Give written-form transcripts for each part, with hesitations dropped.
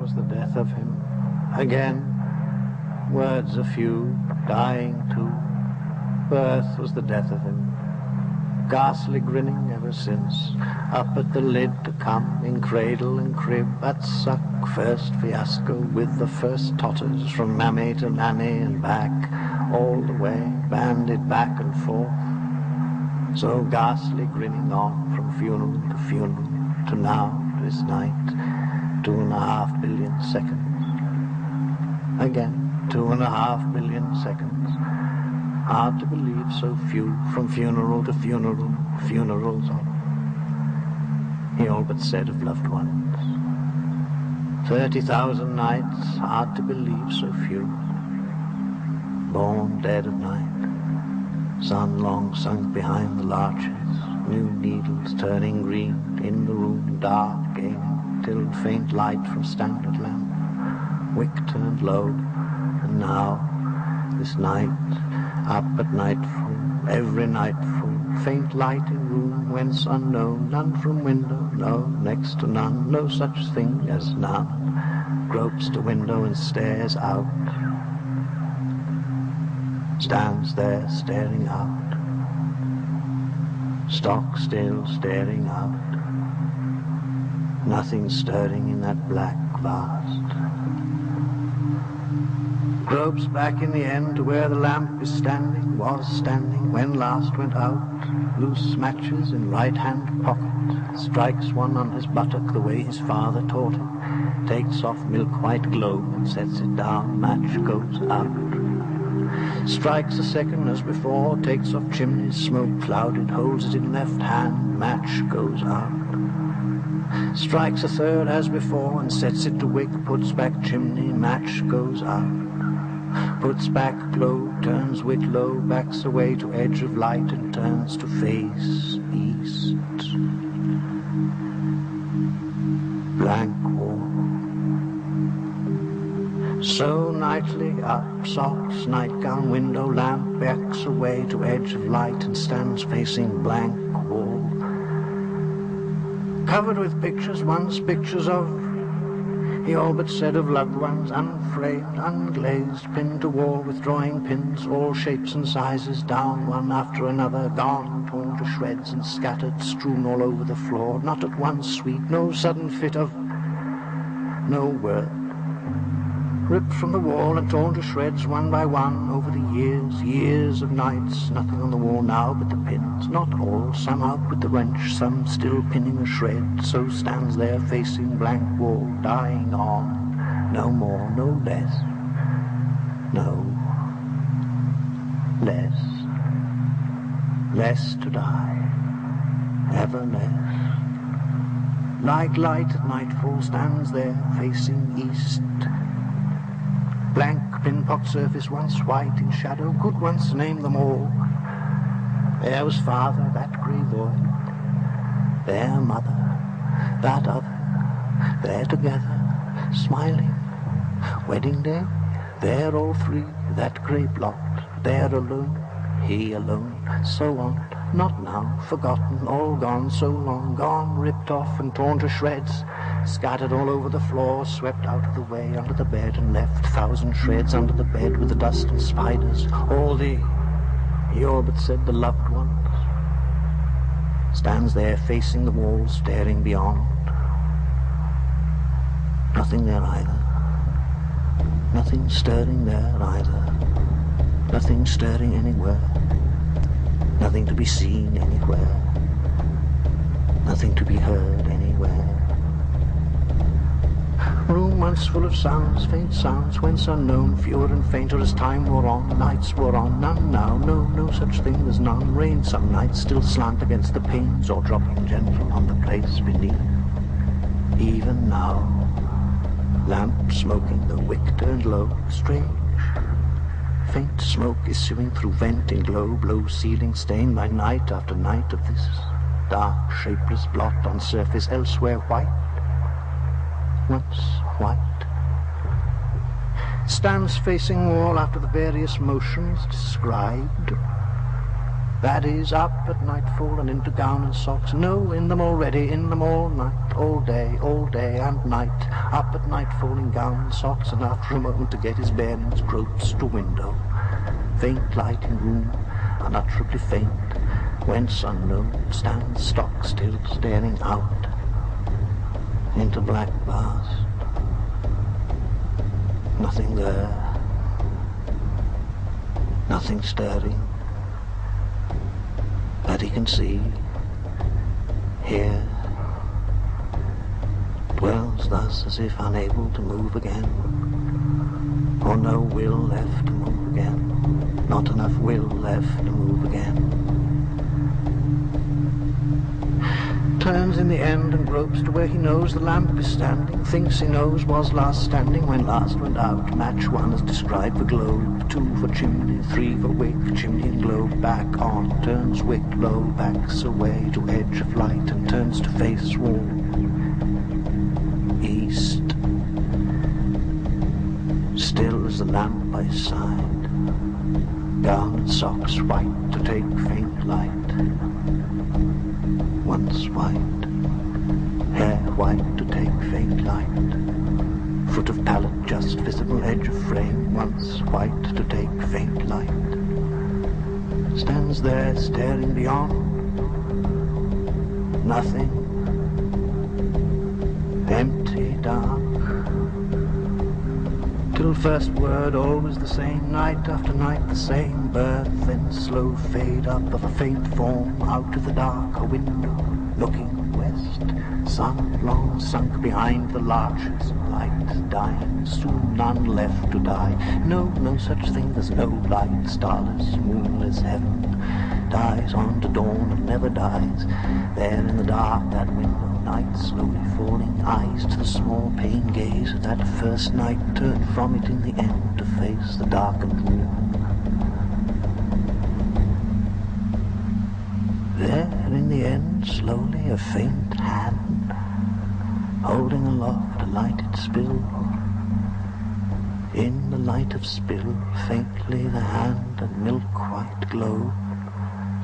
was the death of him. Again, words a few, dying too. Birth was the death of him. Ghastly grinning ever since, up at the lid to come, in cradle and crib, at suck, first fiasco, with the first totters, from mammy to nanny and back, all the way, banded back and forth. So ghastly grinning on, from funeral to funeral, to now, this night, 2.5 billion seconds. Again, 2.5 billion seconds. Hard to believe so few, from funeral to funeral, funerals on. He all but said of loved ones. 30,000 nights, hard to believe so few. Born dead of night, sun long sunk behind the larches, new needles turning green, in the room dark gaining, till faint light from standard lamp, wick turned low, and now, this night, up at nightfall, every nightfall, faint light in room whence unknown, none from window, no, next to none, no such thing as none, gropes to window and stares out, stands there staring out, stock still staring out, nothing stirring in that black vast. Gropes back in the end to where the lamp is standing, was standing, when last went out, loose matches in right-hand pocket, strikes one on his buttock the way his father taught him, takes off milk-white globe and sets it down, match goes out. Strikes a second as before, takes off chimneys, smoke clouded, holds it in left hand, match goes out. Strikes a third as before and sets it to wick, puts back chimney, match goes out. Puts back globe, turns wick low, backs away to edge of light and turns to face east. Blank wall. So nightly up, socks, nightgown, window, lamp, backs away to edge of light and stands facing blank wall. Covered with pictures, once pictures of, he all but said of loved ones, unframed, unglazed, pinned to wall with drawing pins, all shapes and sizes, down one after another, gone, torn to shreds and scattered, strewn all over the floor, not at once sweet, no sudden fit of, no word. Ripped from the wall and torn to shreds one by one over the years, years of nights, nothing on the wall now but the pins, not all, some out with the wrench, some still pinning a shred, so stands there facing blank wall, dying on, no more, no less, no less, less to die, ever less. Like light at nightfall stands there facing east, blank pinpock surface, once white in shadow, could once name them all. There was father, that grey void, there mother, that other, there together, smiling, wedding day, there all three, that grey blot, there alone, he alone, so on, not now, forgotten, all gone, so long, gone, ripped off and torn to shreds, scattered all over the floor, swept out of the way under the bed and left 1,000 shreds under the bed with the dust and spiders, all the, he all but said the loved ones, stands there facing the wall, staring beyond, nothing there either, nothing stirring there either, nothing stirring anywhere, nothing to be seen anywhere, nothing to be heard anywhere. Room once full of sounds, faint sounds, whence unknown, fewer and fainter as time wore on, nights wore on, none now, no such thing as none. Rain some nights still slant against the panes, or dropping gentle on the place beneath. Even now, lamp smoking, the wick turned low, strange. Faint smoke issuing through vent in globe, low ceiling stained by night after night of this dark, shapeless blot on surface elsewhere white. Once white, stands facing wall after the various motions described. That is up at nightfall and into gown and socks. No, in them already, in them all night, all day and night. Up at nightfall in gown and socks, and after a moment to get his bearings, gropes to window. Faint light in room, unutterably faint, whence unknown, stands stock still, staring out into black bars. Nothing there, nothing stirring that he can see, hear, dwells thus as if unable to move again, or no will left to move again, not enough will left to move again. Turns in the end and gropes to where he knows the lamp is standing, thinks he knows was last standing when last went out. Match 1 as described for globe, 2 for chimney, 3 for wick, chimney and globe back on, turns wick low, backs away to edge of light and turns to face wall. East, still as the lamp by his side, gown and socks white to take faint light. Once white, hair white to take faint light, foot of pallet just visible, edge of frame, once white to take faint light. Stands there staring beyond, nothing, empty, dark, till first word always the same, night after night the same, birth then slow fade up of a faint form out of the dark, a window looking west, sun long sunk behind the larches, light dying, soon none left to die. No, no such thing as no light, starless, moonless heaven, dies on to dawn and never dies. There in the dark, that window, night slowly falling, eyes to the small pane gaze of that first night, turn from it in the end to face the darkened room. There in the end, slowly a faint hand, holding aloft a lighted spill. In the light of spill, faintly the hand and milk-white glow.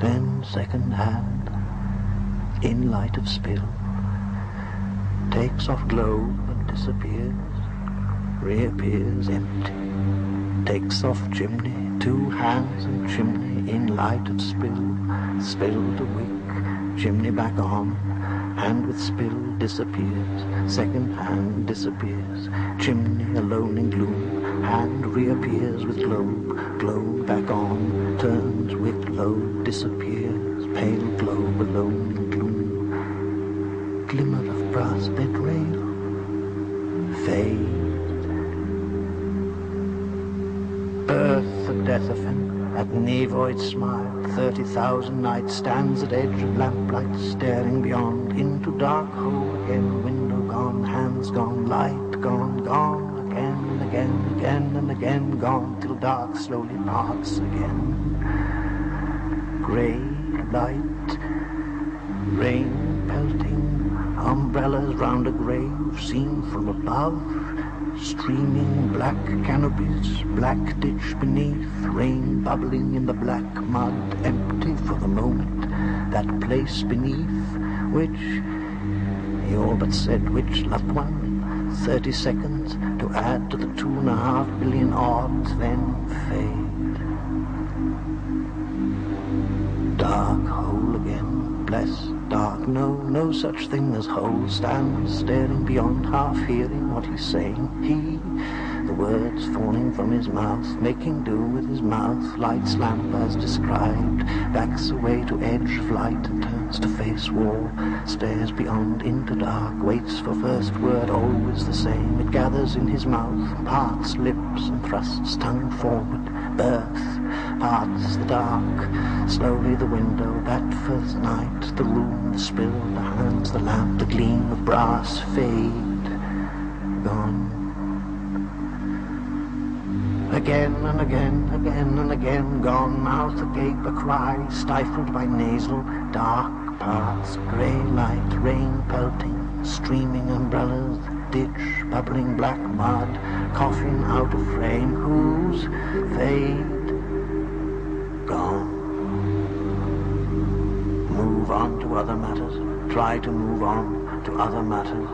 Then second hand, in light of spill, takes off globe and disappears, reappears empty. Takes off chimney, 2 hands and chimney in light of spill. Spill to wick, chimney back on, hand with spill disappears, second hand disappears, chimney alone in gloom, hand reappears with globe, globe back on, turns wick low, disappears, pale globe alone in gloom, glimmer of brass bed rail, fade, birth of death of him. At nevoid smile, 30,000 nights, stands at edge of lamplight, staring beyond, into dark hole again, window gone, hands gone, light gone, gone, again and again, again and again, gone, till dark slowly parts again. Grey light, rain pelting, umbrellas round a grave, seen from above, streaming black canopies, black ditch beneath, rain bubbling in the black mud, empty for the moment, that place beneath, which, he all but said which, loved one, 30 seconds to add to the 2.5 billion odds, then fade. Dark hole again, blessed dark, no such thing as whole, stands staring beyond, half hearing what he's saying, the words falling from his mouth, making do with his mouth, lights lamp as described, backs away to edge of light and turns to face wall, stares beyond into dark, waits for first word always the same, it gathers in his mouth, parts lips and thrusts tongue forward, birth, parts the dark, slowly the window, that first night, the room, the spill, the hands, the lamp, the gleam of brass, fade, gone. Again and again, again and again, gone, mouth agape, a cry, stifled by nasal, dark parts, grey light, rain pelting, streaming umbrellas, ditch, bubbling black mud, coffin out of frame, whose fade, gone. on to other matters, try to move on to other matters.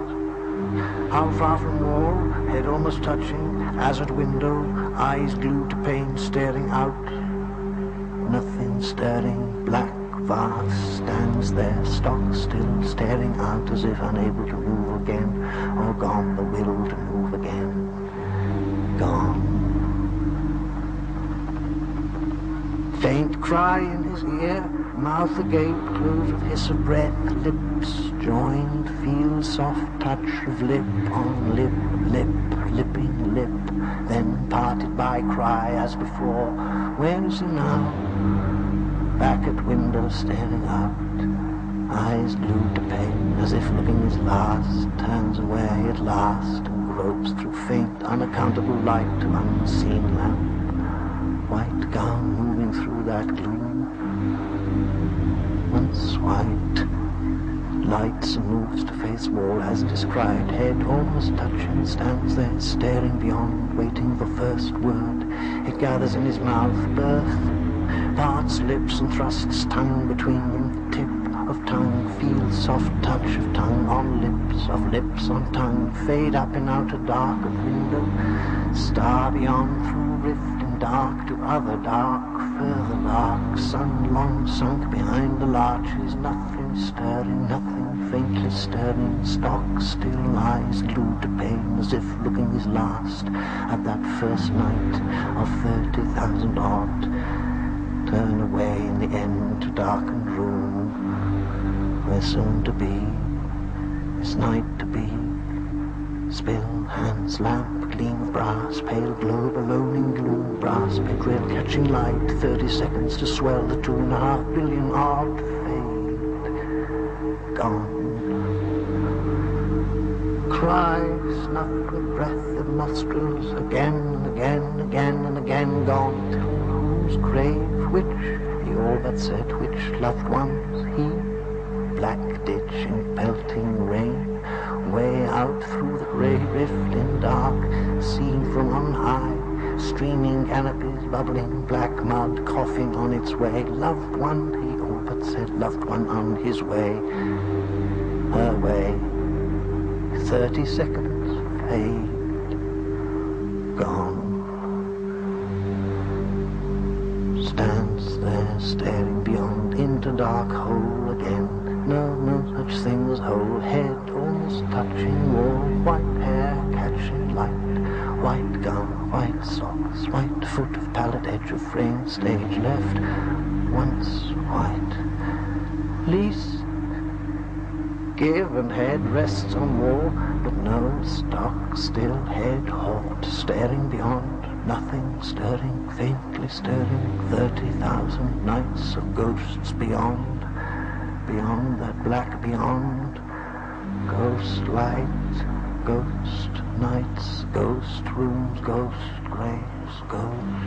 How far from wall, head almost touching, as at window, eyes glued to pane, staring out. Nothing stirring, black vast stands there, stock still, staring out as if unable to move again, or gone the will to move again. Gone. Faint cry in his ear, mouth agape, close with hiss of breath, lips joined, feel soft touch of lip on lip, lipping lip, then parted by cry as before. Where is he now? Back at window staring out, eyes glued to pane, as if looking his last, turns away at last and gropes through faint, unaccountable light to unseen lamp. White gown moving through that gloom, once white, lights and moves to face wall as described, head almost touching, stands there staring beyond, waiting for first word. It gathers in his mouth, birth, parts lips and thrusts tongue between them, tip of tongue, feels soft touch of tongue on lips, of lips on tongue, fade up in outer dark of window, star beyond through rift in dark to other dark, further dark, sun long sunk behind the larches, nothing stirring, nothing faintly stirring, stock still lies glued to pane, as if looking his last at that first night of 30,000 odd. Turn away in the end to darkened room, where soon to be is night to be. Spill, hands, lamp, gleam of brass, pale globe alone in gloom, brass petrail catching light, 30 seconds to swell the 2.5 billion odd fade, gone. Cry, snuff with breath of nostrils, again and again, again and again, gone, till whose grave, which, he all but said, which loved ones, he, black ditch in pelting rain, way out through the grey rift in dark, seen from on high, streaming canopies, bubbling black mud, coughing on its way, loved one, he all but said, loved one on his way, her way, 30 seconds, fade, gone. Stands there staring beyond into dark hole again. No such thing as whole, head almost touching wall, white hair catching light, white gown, white socks, white foot of pallet edge of frame, stage left, once white. Lease, give and head rests on wall, but no stock, still head halt, staring beyond. Nothing stirring, faintly stirring, 30,000 nights of ghosts beyond, beyond that black beyond, ghost light, ghost nights, ghost rooms, ghost graves, ghost.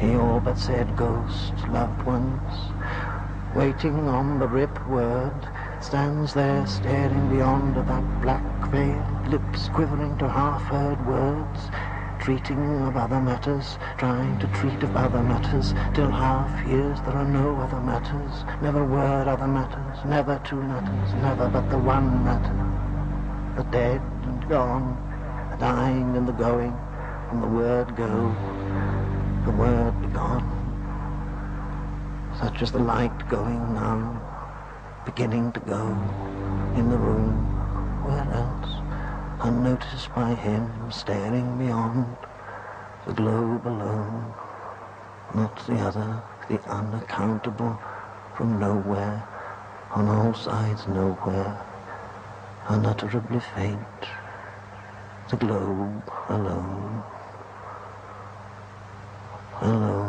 He all but said ghost, loved ones, waiting on the rip word, stands there staring beyond that black veil, lips quivering to half-heard words, treating of other matters, trying to treat of other matters, till half years there are no other matters, never were other matters, never two matters, never but the one matter, the dead and gone, the dying and the going, and the word go, the word be gone, such as the light going now, beginning to go, in the room, where else? Unnoticed by him, staring beyond, the globe alone, not the other, the unaccountable, from nowhere, on all sides nowhere, unutterably faint, the globe alone, alone.